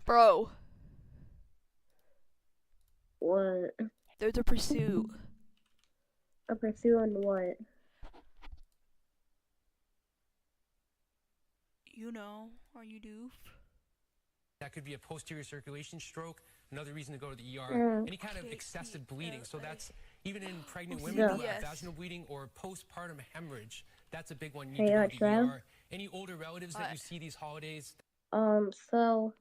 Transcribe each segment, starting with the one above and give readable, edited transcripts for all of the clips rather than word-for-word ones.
Bro, What? there's a pursuit. A pursuit on what? You know, are you doof? That could be a posterior circulation stroke, another reason to go to the ER, Mm. any kind of excessive bleeding. So that's even in pregnant Oh, women who CPS. have vaginal bleeding or postpartum hemorrhage. That's a big one. You Hey, need to go to the Trev. ER. Any older relatives that you see these holidays? So,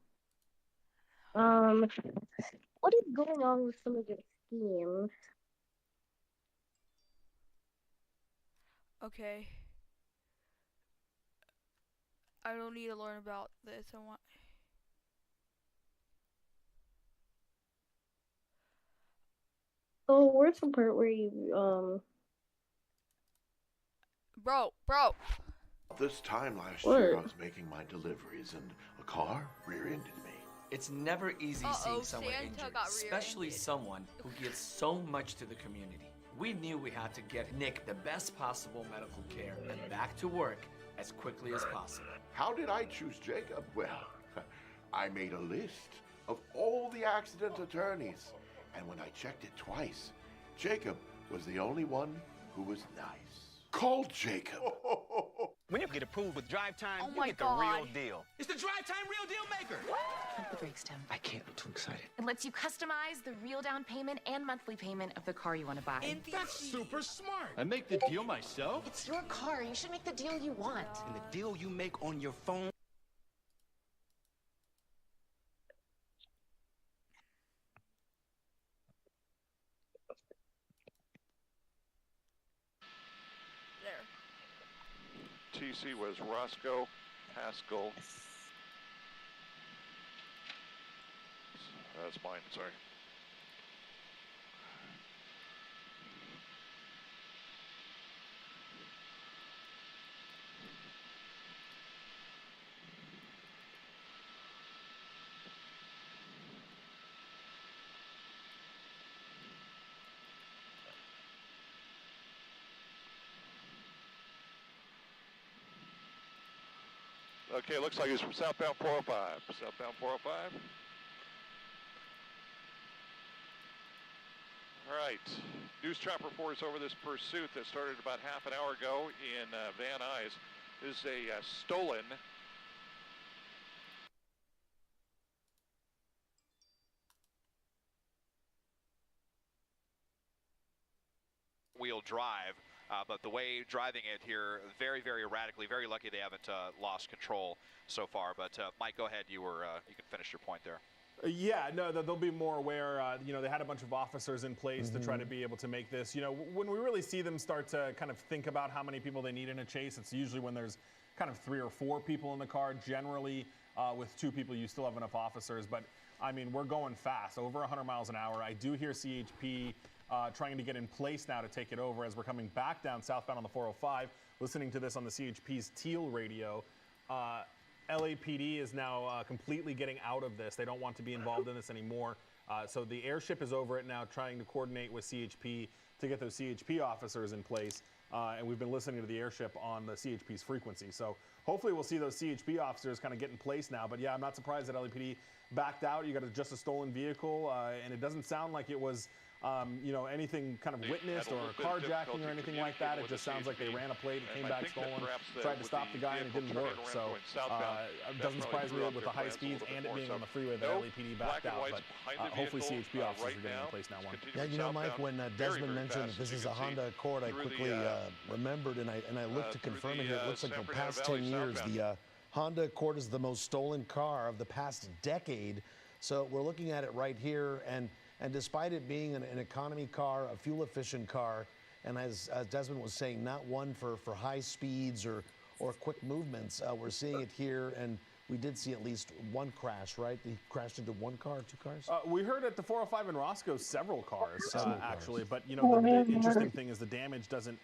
what is going on with some of your schemes? Okay. I don't need to learn about this. I want. Oh, where's the part where you, Bro. This time last What? year, I was making my deliveries and a car rear-ended me. It's never easy seeing someone Santa injured, got especially rear-ended. someone who gives so much to the community. We knew we had to get Nick the best possible medical care and back to work as quickly as possible. How did I choose Jacob? Well, I made a list of all the accident attorneys, and when I checked it twice, Jacob was the only one who was nice. Call Jacob. When you get approved with Drive Time, Oh you my get the God. real deal. It's the Drive Time Real Deal Maker! Pump the brakes, Tim. I can't, I'm too excited. It lets you customize the real down payment and monthly payment of the car you want to buy. That's super smart. I make the deal myself. It's your car. You should make the deal you want. And the deal you make on your phone. There. TC was Roscoe Haskell. That's mine, sorry. Okay, looks like it's from southbound 405. Southbound 405. All right, news trap reports over this pursuit that started about half an hour ago in Van Nuys. This is a stolen wheel drive, but the way driving it here, very, very erratically, very lucky they haven't lost control so far. But Mike, go ahead. You can finish your point there. Yeah, no, they'll be more aware. They had a bunch of officers in place to try to be able to make this. When we really see them start to kind of think about how many people they need in a chase, it's usually when there's kind of 3 or 4 people in the car. Generally, with 2 people, you still have enough officers. But, I mean, we're going fast, over 100 miles an hour. I do hear CHP trying to get in place now to take it over as we're coming back down southbound on the 405. Listening to this on the CHP's Teal radio. LAPD is now completely getting out of this. They don't want to be involved in this anymore. So the airship is over it now, trying to coordinate with CHP to get those CHP officers in place. And we've been listening to the airship on the CHP's frequency. So hopefully we'll see those CHP officers kind of get in place now. But yeah, I'm not surprised that LAPD backed out. You got just a stolen vehicle, and it doesn't sound like it was anything kind of witnessed or carjacking or anything like that. It just sounds like they ran a plate, it came back stolen, tried to stop the guy, and it didn't work. So it doesn't surprise me with the high speeds and it being on the freeway that LAPD backed out. But hopefully CHP officers are getting in place now. Yeah, Mike, when Desmond mentioned that this is a Honda Accord, I quickly remembered and I looked to confirm it here. It looks like the past 10 years, the Honda Accord is the most stolen car of the past decade. So we're looking at it right here, and despite it being an economy car, a fuel-efficient car, and as Desmond was saying, not one for high speeds or quick movements, we're seeing it here, and we did see at least one crash, right? He crashed into one car, 2 cars? We heard at the 405 in Roscoe several cars, actually. But, the interesting thing is the damage doesn't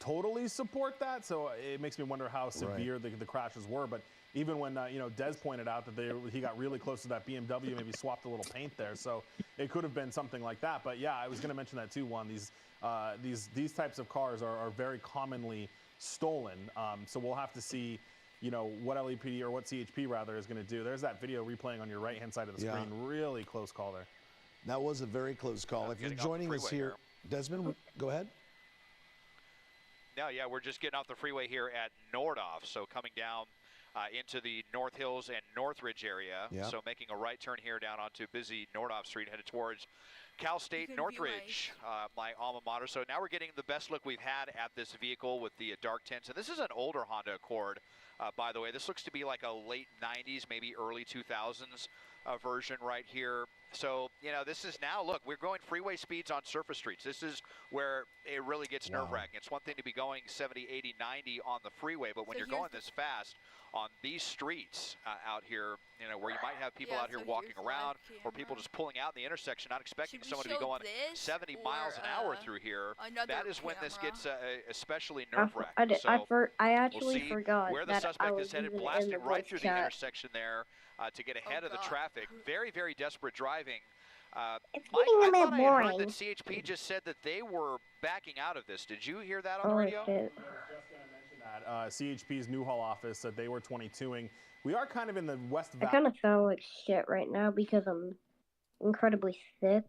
totally support that, so it makes me wonder how severe the crashes were. But even when Des pointed out that he got really close to that BMW, maybe swapped a little paint there, so it could have been something like that. But yeah, I was going to mention that too. These types of cars are very commonly stolen, so we'll have to see you know, what LAPD or what CHP rather is going to do. There's that video replaying on your right-hand side of the screen. Really close call there. That was a very close call. If you're joining us here, Desmond, go ahead. No, yeah, we're just getting off the freeway here at Nordhoff, so coming down into the North Hills and Northridge area. So making a right turn here down onto busy Nordhoff Street, headed towards Cal State Northridge, my alma mater. So now we're getting the best look we've had at this vehicle with the dark tints. And this is an older Honda Accord, by the way. This looks to be like a late 90s, maybe early 2000s version right here. So, you know, this is now, look, we're going freeway speeds on surface streets. This is where it really gets nerve-wracking. It's one thing to be going 70, 80, 90 on the freeway, but when you're going this fast on these streets out here, you know, where you might have people out here walking around or people just pulling out in the intersection, not expecting someone to be going 70 miles an hour through here, that is when this gets especially nerve-wracking. I actually forgot where the that suspect I is was headed, even in blasting the right through chat. the intersection there to get ahead of the traffic. Very, very desperate driving. It's Mike, getting a I bit thought I had heard boring. that CHP just said that they were backing out of this. Did you hear that on the radio? Shit. CHP's Newhall office said they were 22ing. We are kind of in the West I Valley. kind of sound like shit right now because I'm incredibly sick.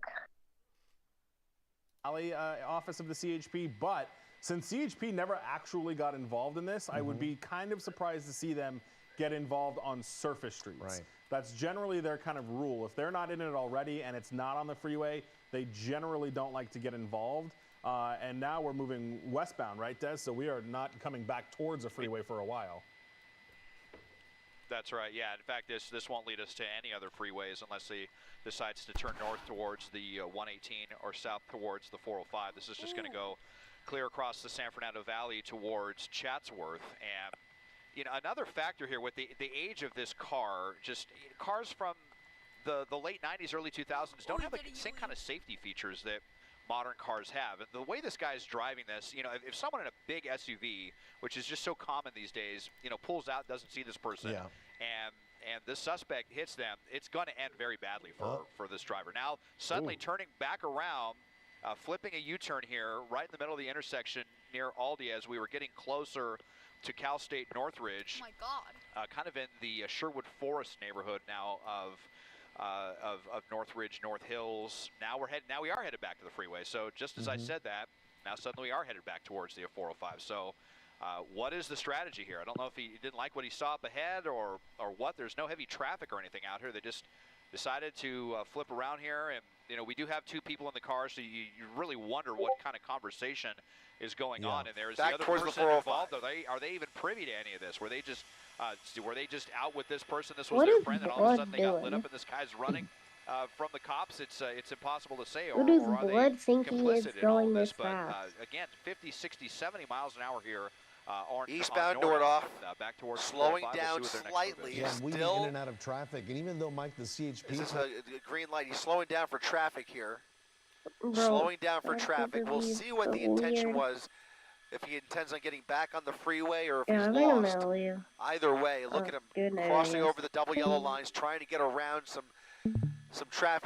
Office of the CHP, but since CHP never actually got involved in this, I would be kind of surprised to see them get involved on surface streets. Right. That's generally their kind of rule. If they're not in it already and it's not on the freeway, they generally don't like to get involved. And now we're moving westbound, right, Des? So we are not coming back towards a freeway for a while. That's right, yeah. In fact, this won't lead us to any other freeways unless he decides to turn north towards the 118 or south towards the 405. This is just going to go clear across the San Fernando Valley towards Chatsworth. And, you know, another factor here with the age of this car, just cars from the late 90s, early 2000s don't have the same kind of safety features that modern cars have. And the way this guy's driving this, you know, if someone in a big SUV, which is just so common these days, you know, pulls out, doesn't see this person, and this suspect hits them, it's going to end very badly for this driver. Now, suddenly turning back around, flipping a U-turn here, right in the middle of the intersection near Aldi as we were getting closer to Cal State Northridge. Oh my God. Kind of in the Sherwood Forest neighborhood now of Northridge, North Hills. Now we are headed back to the freeway. So just as I said that, now suddenly we are headed back towards the 405. So what is the strategy here? I don't know if he didn't like what he saw up ahead or what. There's no heavy traffic or anything out here. They just decided to flip around here. And, you know, we do have two people in the car, so you really wonder what kind of conversation is going on in there. Is the other person involved? Are they even privy to any of this? Were they just out with this person? This was their friend, and all of a sudden they got lit up, and this guy's running from the cops. It's impossible to say. Or are they complicit in all this? But again, 50, 60, 70 miles an hour here. Eastbound Nordhoff, back towards slowing down slightly. Yeah, weaving in and out of traffic, and even though Mike, the CHP, this is a green light. He's slowing down for traffic here. Bro, Slowing down for traffic. We'll see what the intention was. If he intends on getting back on the freeway or if he's lost. Either way, look at him crossing over the double yellow lines, trying to get around some traffic.